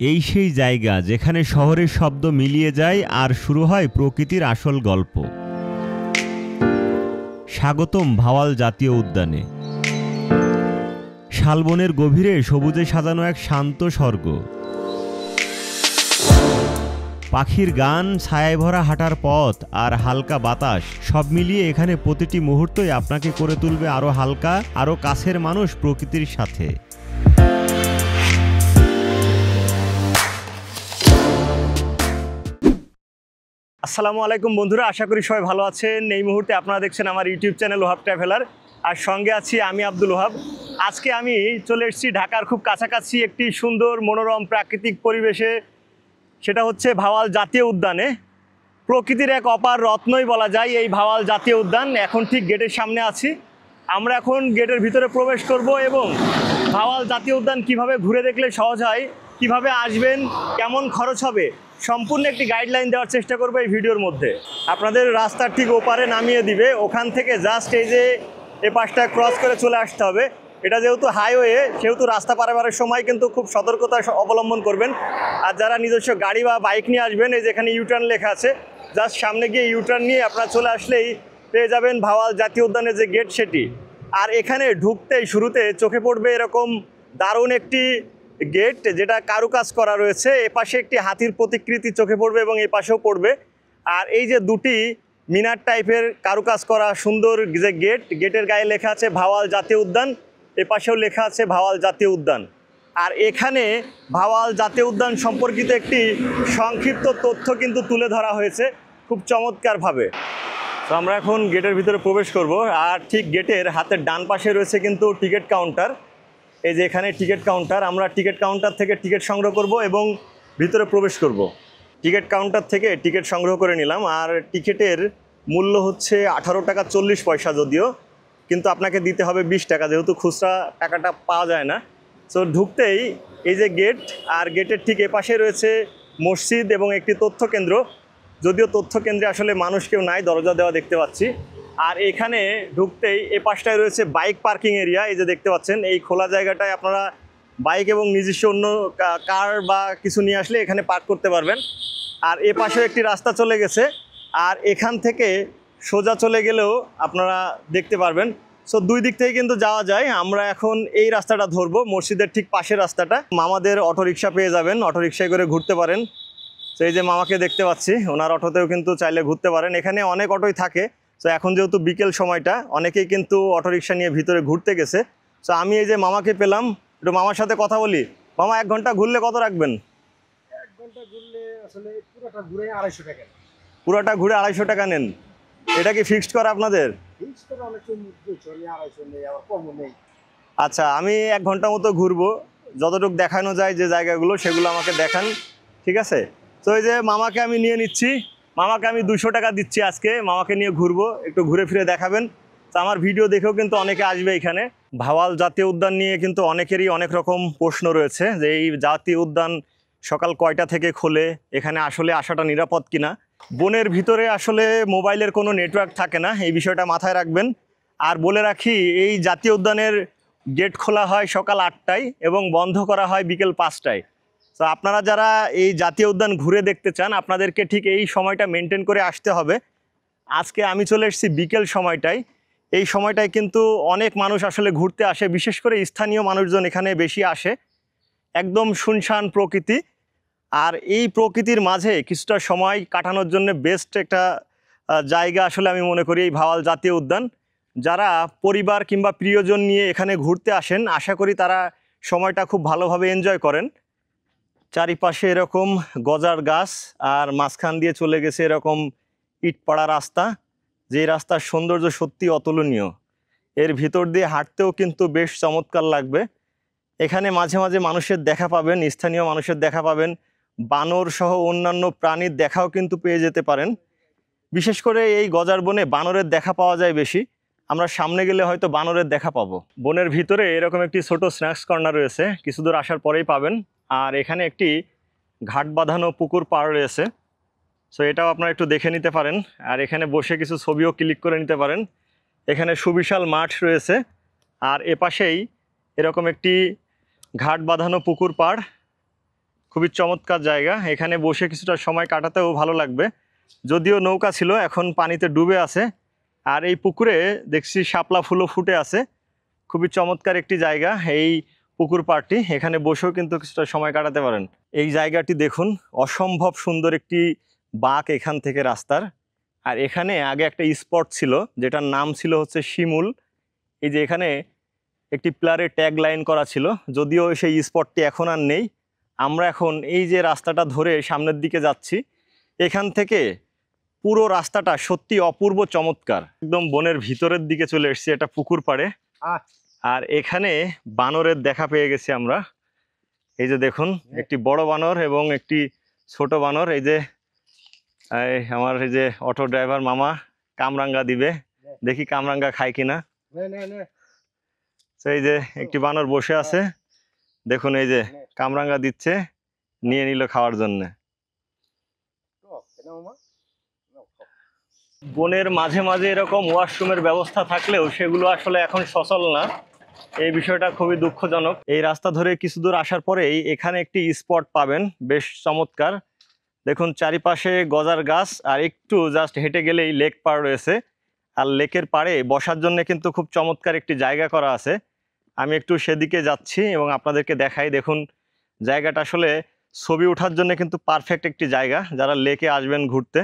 এই সেই জায়গা যেখানে শহরের শব্দ মিলিয়ে যায় আর শুরু হয় প্রকৃতির আসল গল্প। স্বাগতম ভাওয়াল জাতীয় উদ্যানে। শালবনের গভীরে সবুজে সাজানো এক শান্ত স্বর্গ। পাখির গান, ছায়ায় ভরা হাঁটার পথ আর হালকা বাতাস সব মিলিয়ে এখানে প্রতিটি মুহূর্তই আপনাকে করে তুলবে আরও হালকা, আরও কাছের মানুষ প্রকৃতির সাথে। আসসালামু আলাইকুম বন্ধুরা, আশা করি সবাই ভালো আছেন। এই মুহূর্তে আপনারা দেখছেন আমার ইউটিউব চ্যানেল ওহাব ট্রাভেলার, আর সঙ্গে আছি আমি আব্দুল ওহাব। আজকে আমি চলে এসেছি ঢাকার খুব কাছাকাছি একটি সুন্দর মনোরম প্রাকৃতিক পরিবেশে, সেটা হচ্ছে ভাওয়াল জাতীয় উদ্যানে। প্রকৃতির এক অপার রত্নই বলা যায় এই ভাওয়াল জাতীয় উদ্যান। এখন ঠিক গেটের সামনে আছি। আমরা এখন গেটের ভিতরে প্রবেশ করব এবং ভাওয়াল জাতীয় উদ্যান কিভাবে ঘুরে দেখলে সহজ হয়, কিভাবে আসবেন, কেমন খরচ হবে, সম্পূর্ণ একটি গাইডলাইন দেওয়ার চেষ্টা করবো এই ভিডিওর মধ্যে। আপনাদের রাস্তার ঠিক ওপারে নামিয়ে দিবে, ওখান থেকে জাস্ট এই যে এ পাশটা ক্রস করে চলে আসতে হবে। এটা যেহেতু হাইওয়ে, সেহেতু রাস্তা পারাপারের সময় কিন্তু খুব সতর্কতা অবলম্বন করবেন। আর যারা নিজস্ব গাড়ি বা বাইক নিয়ে আসবেন, এই যে এখানে ইউটার্ন লেখা আছে, জাস্ট সামনে গিয়ে ইউটার্ন নিয়ে আপনারা চলে আসলেই পেয়ে যাবেন ভাওয়াল জাতীয় উদ্যানের যে গেট সেটি। আর এখানে ঢুকতেই শুরুতে চোখে পড়বে এরকম দারুণ একটি গেট, যেটা কারুকাজ করা রয়েছে। এপাশে একটি হাতির প্রতিকৃতি চোখে পড়বে এবং এই পাশেও পড়বে। আর এই যে দুটি মিনার টাইপের কারুকাজ করা সুন্দর যে গেট, গেটের গায়ে লেখা আছে ভাওয়াল জাতীয় উদ্যান, এপাশেও লেখা আছে ভাওয়াল জাতীয় উদ্যান। আর এখানে ভাওয়াল জাতীয় উদ্যান সম্পর্কিত একটি সংক্ষিপ্ত তথ্য কিন্তু তুলে ধরা হয়েছে খুব চমৎকারভাবে। তো আমরা এখন গেটের ভিতরে প্রবেশ করব। আর ঠিক গেটের হাতের ডান পাশে রয়েছে কিন্তু টিকিট কাউন্টার। এই যে এখানে টিকিট কাউন্টার, আমরা টিকিট কাউন্টার থেকে টিকিট সংগ্রহ করব এবং ভিতরে প্রবেশ করব। টিকিট কাউন্টার থেকে টিকিট সংগ্রহ করে নিলাম। আর টিকিটের মূল্য হচ্ছে 18 টাকা 40 পয়সা, যদিও কিন্তু আপনাকে দিতে হবে 20 টাকা, যেহেতু খুচরা টাকাটা পাওয়া যায় না। সো ঢুকতেই এই যে গেট, আর গেটের ঠিক এপাশে রয়েছে মসজিদ এবং একটি তথ্য কেন্দ্র, যদিও তথ্য কেন্দ্রে আসলে মানুষ কেউ নাই, দরজা দেওয়া দেখতে পাচ্ছি। আর এখানে ঢুকতেই এ পাশটায় রয়েছে বাইক পার্কিং এরিয়া। এই যে দেখতে পাচ্ছেন, এই খোলা জায়গাটায় আপনারা বাইক এবং নিজস্ব অন্য কার বা কিছু নিয়ে আসলে এখানে পার্ক করতে পারবেন। আর এ পাশেও একটি রাস্তা চলে গেছে, আর এখান থেকে সোজা চলে গেলেও আপনারা দেখতে পারবেন। সো দুই দিক থেকে কিন্তু যাওয়া যায়। আমরা এখন এই রাস্তাটা ধরবো, মসজিদের ঠিক পাশের রাস্তাটা। মামাদের অটোরিকশা পেয়ে যাবেন, অটোরিকশায় করে ঘুরতে পারেন। তো এই যে মামাকে দেখতে পাচ্ছি, ওনার অটোতেও কিন্তু চাইলে ঘুরতে পারেন। এখানে অনেক অটোই থাকে। তো এখন যেহেতু বিকেল সময়টা, অনেকেই কিন্তু অটোরিকশা নিয়ে ভিতরে ঘুরতে গেছে। তো আমি এই যে মামাকে পেলাম, একটু মামার সাথে কথা বলি। মামা, 1 ঘন্টা ঘুরলে কত রাখবেন? 1 ঘন্টা ঘুরলে আসলে পুরোটা ঘুরে 250 টাকা। পুরোটা ঘুরে 250 টাকা নেন? এটা কি ফিক্সড করা আপনাদের? ফিক্স করে অনেক সময় 200 নেই, 250 নেই, আবার কমও নেই। আচ্ছা, আমি 1 ঘন্টা মতো ঘুরবো, যতটুকু দেখানো যায় যে জায়গাগুলো সেগুলো আমাকে দেখান, ঠিক আছে? তো এই যে মামাকে আমি নিয়ে নিচ্ছি, মামাকে আমি 200 টাকা দিচ্ছি আজকে। মামাকে নিয়ে ঘুরবো, একটু ঘুরে ফিরে দেখাবেন। তো আমার ভিডিও দেখেও কিন্তু অনেকে আসবে এখানে। ভাওয়াল জাতীয় উদ্যান নিয়ে কিন্তু অনেকেরই অনেক রকম প্রশ্ন রয়েছে, যে এই জাতীয় উদ্যান সকাল কয়টা থেকে খোলে, এখানে আসলে আসাটা নিরাপদ কিনা। বনের ভিতরে আসলে মোবাইলের কোনো নেটওয়ার্ক থাকে না, এই বিষয়টা মাথায় রাখবেন। আর বলে রাখি, এই জাতীয় উদ্যানের গেট খোলা হয় সকাল 8টায় এবং বন্ধ করা হয় বিকেল 5টায়। তো আপনারা যারা এই জাতীয় উদ্যান ঘুরে দেখতে চান, আপনাদেরকে ঠিক এই সময়টা মেনটেন করে আসতে হবে। আজকে আমি চলে এসেছি বিকেল সময়টায়। এই সময়টায় কিন্তু অনেক মানুষ আসলে ঘুরতে আসে, বিশেষ করে স্থানীয় মানুষজন এখানে বেশি আসে। একদম শুনশান প্রকৃতি, আর এই প্রকৃতির মাঝে কিছুটা সময় কাটানোর জন্য বেস্ট একটা জায়গা আসলে আমি মনে করি এই ভাওয়াল জাতীয় উদ্যান। যারা পরিবার কিংবা প্রিয়জন নিয়ে এখানে ঘুরতে আসেন, আশা করি তারা সময়টা খুব ভালোভাবে এনজয় করেন। চারিপাশে এরকম গজার গাছ, আর মাঝখান দিয়ে চলে গেছে এরকম ইটপাড়া রাস্তা, যে রাস্তার সৌন্দর্য সত্যি অতুলনীয়। এর ভিতর দিয়ে হাঁটতেও কিন্তু বেশ চমৎকার লাগবে। এখানে মাঝে মাঝে মানুষের দেখা পাবেন, স্থানীয় মানুষের দেখা পাবেন, বানর সহ অন্যান্য প্রাণীর দেখাও কিন্তু পেয়ে যেতে পারেন। বিশেষ করে এই গজার বনে বানরের দেখা পাওয়া যায় বেশি। আমরা সামনে গেলে হয়তো বানরের দেখা পাবো। বনের ভিতরে এরকম একটি ছোট স্ন্যাক্স কর্নার রয়েছে, কিছু দূর আসার পরেই পাবেন। আর এখানে একটি ঘাট বাঁধানো পুকুর পাড় রয়েছে, সো এটাও আপনারা একটু দেখে নিতে পারেন। আর এখানে বসে কিছু ছবিও ক্লিক করে নিতে পারেন। এখানে সুবিশাল মাঠ রয়েছে, আর এপাশেই এরকম একটি ঘাট বাঁধানো পুকুর পাড়, খুবই চমৎকার জায়গা, এখানে বসে কিছুটা সময় কাটাতেও ভালো লাগবে। যদিও নৌকা ছিল, এখন পানিতে ডুবে আছে। আর এই পুকুরে দেখছি শাপলা ফুলও ফুটে আছে। খুবই চমৎকার একটি জায়গা এই পুকুর পাড়টি, এখানে বসেও কিন্তু কিছুটা সময় কাটাতে পারেন। এই জায়গাটি দেখুন, অসম্ভব সুন্দর একটি বাঁক এখান থেকে রাস্তার। আর এখানে আগে একটা স্পট ছিল যেটার নাম ছিল হচ্ছে শিমুল। এই যে এখানে একটি প্লেয়ারের ট্যাগ লাইন করা ছিল, যদিও সেই স্পটটি এখন আর নেই। আমরা এখন এই যে রাস্তাটা ধরে সামনের দিকে যাচ্ছি, এখান থেকে পুরো রাস্তাটা সত্যি অপূর্ব চমৎকার। একদম বনের ভিতরের দিকে চলে এসেছি, এটা পুকুর পাড়ে। আর এখানে বানরের দেখা পেয়ে গেছি আমরা। এই যে দেখুন, একটি বড় বানর এবং একটি ছোট বানর। এই যে আমার এই যে অটো ড্রাইভার মামা কামরাঙ্গা দিবে, দেখি কামরাঙ্গা খায় কিনা। তো এই যে একটি বানর বসে আছে, দেখুন এই যে কামরাঙ্গা দিচ্ছে, নিয়ে নিল খাওয়ার জন্য। বনের মাঝে মাঝে এরকম ওয়াশরুমের ব্যবস্থা থাকলেও সেগুলো আসলে এখন সচল না, এই বিষয়টা খুবই দুঃখজনক। এই রাস্তা ধরে কিছু দূর আসার পরেই এখানে একটি স্পট পাবেন, বেশ চমৎকার। দেখুন চারিপাশে গজার গাছ, আর একটু জাস্ট হেঁটে গেলেই লেক পাড় রয়েছে। আর লেকের পাড়ে বসার জন্য কিন্তু খুব চমৎকার একটি জায়গা করা আছে। আমি একটু সেদিকে যাচ্ছি এবং আপনাদেরকে দেখাই। দেখুন জায়গাটা আসলে ছবি ওঠার জন্য কিন্তু পারফেক্ট একটি জায়গা, যারা লেকে আসবেন ঘুরতে।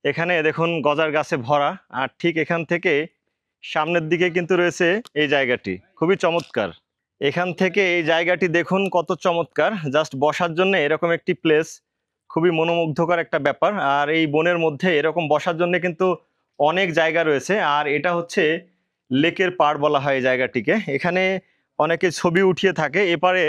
এখানে দেখুন গজার গাছে ভরা, আর ঠিক এখান থেকে সামনের দিকে কিন্তু রয়েছে এই জায়গাটি, খুবই চমৎকার। এখান থেকে এই জায়গাটি দেখুন কত চমৎকার, জাস্ট বসার জন্য এরকম একটি প্লেস, খুবই মনোমুগ্ধকর একটা ব্যাপার। আর এই বনের মধ্যে এরকম বসার জন্য কিন্তু অনেক জায়গা রয়েছে। আর এটা হচ্ছে লেকের পাড় বলা হয় এই জায়গাটিকে। এখানে অনেকে ছবি উঠিয়ে থাকে। এপারে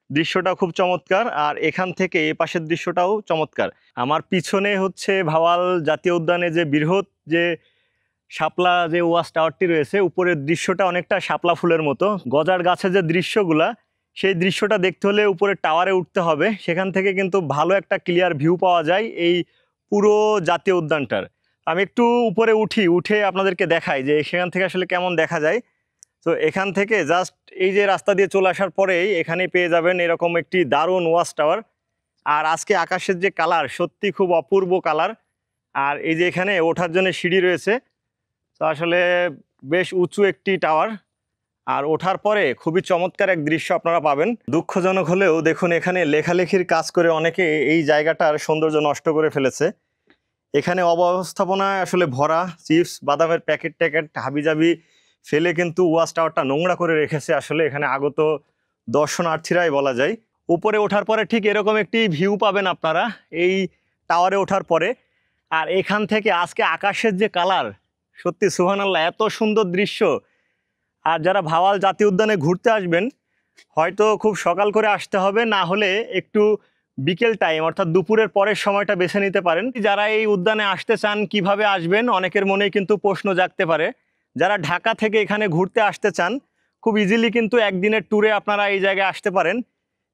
দৃশ্যটা খুব চমৎকার, আর এখান থেকে এ পাশের দৃশ্যটাও চমৎকার। আমার পিছনে হচ্ছে ভাওয়াল জাতীয় উদ্যানে যে বৃহৎ যে শাপলা যে ওয়াচ টাওয়ারটি রয়েছে, উপরের দৃশ্যটা অনেকটা শাপলা ফুলের মতো। গজার গাছের যে দৃশ্যগুলা, সেই দৃশ্যটা দেখতে হলে উপরে টাওয়ারে উঠতে হবে, সেখান থেকে কিন্তু ভালো একটা ক্লিয়ার ভিউ পাওয়া যায় এই পুরো জাতীয় উদ্যানটার। আমি একটু উপরে উঠে আপনাদেরকে দেখাই যে সেখান থেকে আসলে কেমন দেখা যায়। তো এখান থেকে জাস্ট এই যে রাস্তা দিয়ে চলে আসার পরেই এখানে পেয়ে যাবেন এরকম একটি দারুণ ওয়াচ টাওয়ার। আর আজকে আকাশের যে কালার, সত্যি খুব অপূর্ব কালার। আর এই যে এখানে ওঠার জন্য সিঁড়ি রয়েছে, তো আসলে বেশ উঁচু একটি টাওয়ার। আর ওঠার পরে খুবই চমৎকার এক দৃশ্য আপনারা পাবেন। দুঃখজনক হলেও দেখুন এখানে লেখালেখির কাজ করে অনেকে এই জায়গাটার সৌন্দর্য নষ্ট করে ফেলেছে। এখানে অব্যবস্থাপনায় আসলে ভরা, চিপস বাদামের প্যাকেট ট্যাকেট হাবিজাবি ফেলে কিন্তু ওয়াচ টাওয়ারটা নোংরা করে রেখেছে আসলে এখানে আগত দর্শনার্থীরাই বলা যায়। উপরে ওঠার পরে ঠিক এরকম একটি ভিউ পাবেন আপনারা এই টাওয়ারে ওঠার পরে। আর এখান থেকে আজকে আকাশের যে কালার, সত্যি সুবহানাল্লাহ, এত সুন্দর দৃশ্য। আর যারা ভাওয়াল জাতীয় উদ্যানে ঘুরতে আসবেন, হয়তো খুব সকাল করে আসতে হবে, না হলে একটু বিকেল টাইম অর্থাৎ দুপুরের পরের সময়টা বেছে নিতে পারেন। যারা এই উদ্যানে আসতে চান কিভাবে আসবেন, অনেকের মনেই কিন্তু প্রশ্ন জাগতে পারে। যারা ঢাকা থেকে এখানে ঘুরতে আসতে চান, খুব ইজিলি কিন্তু একদিনের ট্যুরে আপনারা এই জায়গায় আসতে পারেন।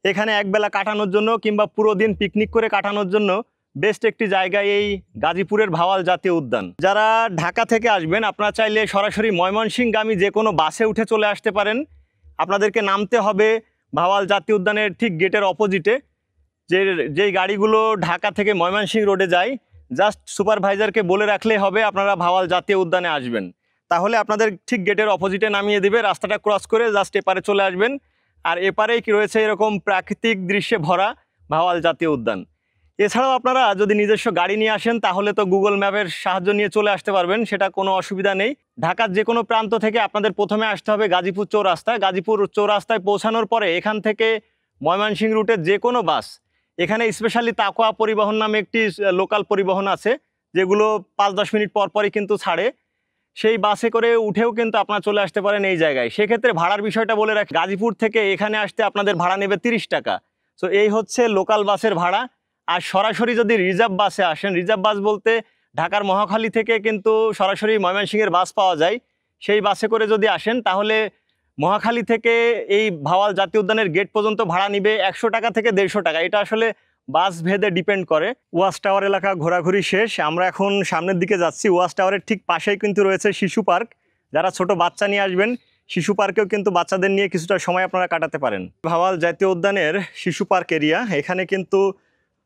এখানে একবেলা কাটানোর জন্য কিংবা পুরো দিন পিকনিক করে কাটানোর জন্য বেস্ট একটি জায়গায় এই গাজীপুরের ভাওয়াল জাতীয় উদ্যান। যারা ঢাকা থেকে আসবেন, আপনারা চাইলে সরাসরি ময়মনসিংহগামী যে কোনো বাসে উঠে চলে আসতে পারেন। আপনাদেরকে নামতে হবে ভাওয়াল জাতীয় উদ্যানের ঠিক গেটের অপোজিটে। যেই গাড়িগুলো ঢাকা থেকে ময়মনসিংহ রোডে যায়, জাস্ট সুপারভাইজারকে বলে রাখলেই হবে আপনারা ভাওয়াল জাতীয় উদ্যানে আসবেন। তাহলে আপনাদের ঠিক গেটের অপোজিটে নামিয়ে দিবে, রাস্তাটা ক্রস করে জাস্ট এপারে চলে আসবেন। আর এপারেই কি রয়েছে এরকম প্রাকৃতিক দৃশ্যে ভরা ভাওয়াল জাতীয় উদ্যান। এছাড়াও আপনারা যদি নিজস্ব গাড়ি নিয়ে আসেন, তাহলে তো গুগল ম্যাপের সাহায্য নিয়ে চলে আসতে পারবেন, সেটা কোনো অসুবিধা নেই। ঢাকার যে কোনো প্রান্ত থেকে আপনাদের প্রথমে আসতে হবে গাজীপুর চৌরাস্তায়। গাজীপুর চৌরাস্তায় পৌঁছানোর পরে এখান থেকে ময়মনসিংহ রুটের যে কোনো বাস, এখানে স্পেশালি তাকোয়া পরিবহন নামে একটি লোকাল পরিবহন আছে, যেগুলো 5-10 মিনিট পর পরই কিন্তু ছাড়ে। সেই বাসে করে উঠেও কিন্তু আপনারা চলে আসতে পারেন এই জায়গায়। সেক্ষেত্রে ভাড়ার বিষয়টা বলে রাখি, গাজীপুর থেকে এখানে আসতে আপনাদের ভাড়া নেবে 30 টাকা। সো এই হচ্ছে লোকাল বাসের ভাড়া। আর সরাসরি যদি রিজার্ভ বাসে আসেন, রিজার্ভ বাস বলতে ঢাকার মহাখালী থেকে কিন্তু সরাসরি ময়মনসিংহের বাস পাওয়া যায়। সেই বাসে করে যদি আসেন, তাহলে মহাখালী থেকে এই ভাওয়াল জাতীয় উদ্যানের গেট পর্যন্ত ভাড়া নিবে 100 টাকা থেকে 150 টাকা। এটা আসলে বাস ভেদে ডিপেন্ড করে। ওয়াচ টাওয়ার এলাকা ঘোরাঘুরি শেষ, আমরা এখন সামনের দিকে যাচ্ছি। ওয়াচ টাওয়ারের ঠিক পাশেই কিন্তু রয়েছে শিশু পার্ক। যারা ছোট বাচ্চা নিয়ে আসবেন, শিশু পার্কেও কিন্তু বাচ্চাদের নিয়ে কিছুটা সময় আপনারা কাটাতে পারেন। ভাওয়াল জাতীয় উদ্যানের শিশু পার্ক এরিয়া, এখানে কিন্তু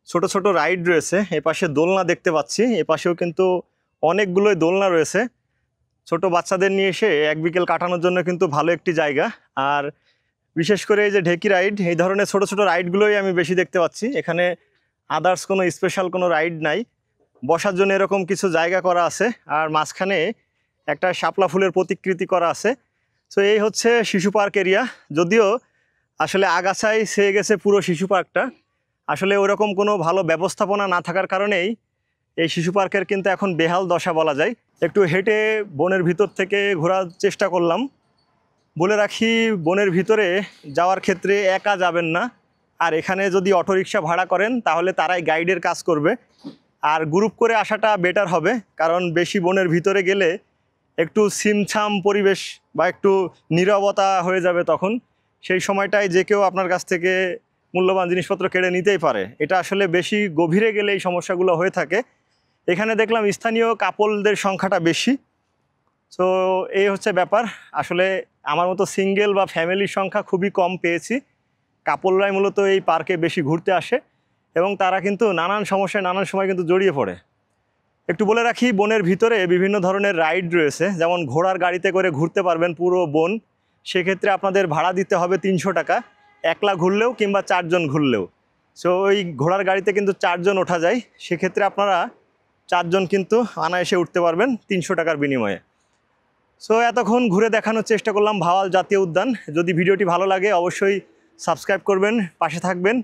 ছোট ছোট রাইড রয়েছে। এপাশে দোলনা দেখতে পাচ্ছি, এপাশেও কিন্তু অনেকগুলোই দোলনা রয়েছে। ছোট বাচ্চাদের নিয়ে এসে এক বিকেল কাটানোর জন্য কিন্তু ভালো একটি জায়গা। আর বিশেষ করে এই যে ঢেকি রাইড, এই ধরনের ছোট ছোট রাইডগুলোই আমি বেশি দেখতে পাচ্ছি। এখানে আদার্স কোনো স্পেশাল কোনো রাইড নাই। বসার জন্য এরকম কিছু জায়গা করা আছে, আর মাঝখানে একটা শাপলা ফুলের প্রতিকৃতি করা আছে। তো এই হচ্ছে শিশু পার্ক এরিয়া। যদিও আসলে আগাছায় ছেয়ে গেছে পুরো শিশু পার্কটা, আসলে ওরকম কোনো ভালো ব্যবস্থাপনা না থাকার কারণেই এই শিশু পার্কের কিন্তু এখন বেহাল দশা বলা যায়। একটু হেঁটে বনের ভিতর থেকে ঘোরার চেষ্টা করলাম। বলে রাখি, বনের ভিতরে যাওয়ার ক্ষেত্রে একা যাবেন না। আর এখানে যদি অটোরিকশা ভাড়া করেন তাহলে তারাই গাইডের কাজ করবে। আর গ্রুপ করে আসাটা বেটার হবে, কারণ বেশি বনের ভিতরে গেলে একটু ছিমছাম পরিবেশ বা একটু নীরবতা হয়ে যাবে। তখন সেই সময়টায় যে কেউ আপনার কাছ থেকে মূল্যবান জিনিসপত্র কেড়ে নিতেই পারে। এটা আসলে বেশি গভীরে গেলে এই সমস্যাগুলো হয়ে থাকে। এখানে দেখলাম স্থানীয় কাপলদের সংখ্যাটা বেশি। তো এই হচ্ছে ব্যাপার। আসলে আমার মতো সিঙ্গেল বা ফ্যামিলির সংখ্যা খুবই কম পেয়েছি। কাপলরাই মূলত এই পার্কে বেশি ঘুরতে আসে এবং তারা কিন্তু নানান সমস্যায় নানান সময় কিন্তু জড়িয়ে পড়ে। একটু বলে রাখি, বনের ভিতরে বিভিন্ন ধরনের রাইড রয়েছে, যেমন ঘোড়ার গাড়িতে করে ঘুরতে পারবেন পুরো বন। সেক্ষেত্রে আপনাদের ভাড়া দিতে হবে 300 টাকা, একলা ঘুরলেও কিংবা 4 জন ঘুরলেও। সো ওই ঘোড়ার গাড়িতে কিন্তু 4 জন ওঠা যায়। সেক্ষেত্রে আপনারা 4 জন কিন্তু অনায়াসে উঠতে পারবেন 300 টাকার বিনিময়ে। সো এতক্ষণ ঘুরে দেখানোর চেষ্টা করলাম ভাওয়াল জাতীয় উদ্যান। যদি ভিডিওটি ভালো লাগে অবশ্যই সাবস্ক্রাইব করবেন, পাশে থাকবেন।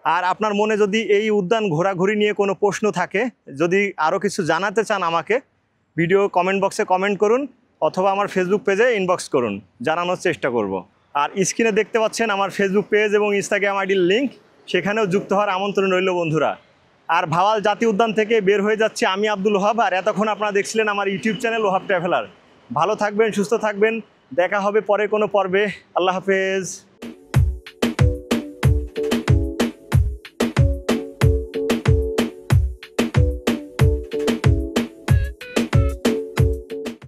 আর আপনার মনে যদি এই উদ্যান ঘোরাঘুরি নিয়ে কোনো প্রশ্ন থাকে, যদি আরও কিছু জানাতে চান আমাকে, ভিডিও কমেন্ট বক্সে কমেন্ট করুন অথবা আমার ফেসবুক পেজে ইনবক্স করুন, জানানোর চেষ্টা করব। আর স্ক্রিনে দেখতে পাচ্ছেন আমার ফেসবুক পেজ এবং ইনস্টাগ্রাম আইডির লিঙ্ক, সেখানেও যুক্ত হওয়ার আমন্ত্রণ রইল বন্ধুরা। আর ভাওয়াল জাতীয় উদ্যান থেকে বের হয়ে যাচ্ছে আমি আব্দুল ওহাব। আর এতক্ষণ আপনারা দেখছিলেন আমার ইউটিউব চ্যানেল ওহাব ট্রাভেলার। ভালো থাকবেন, সুস্থ থাকবেন, দেখা হবে পরে কোনো পর্বে। আল্লাহ হাফেজ।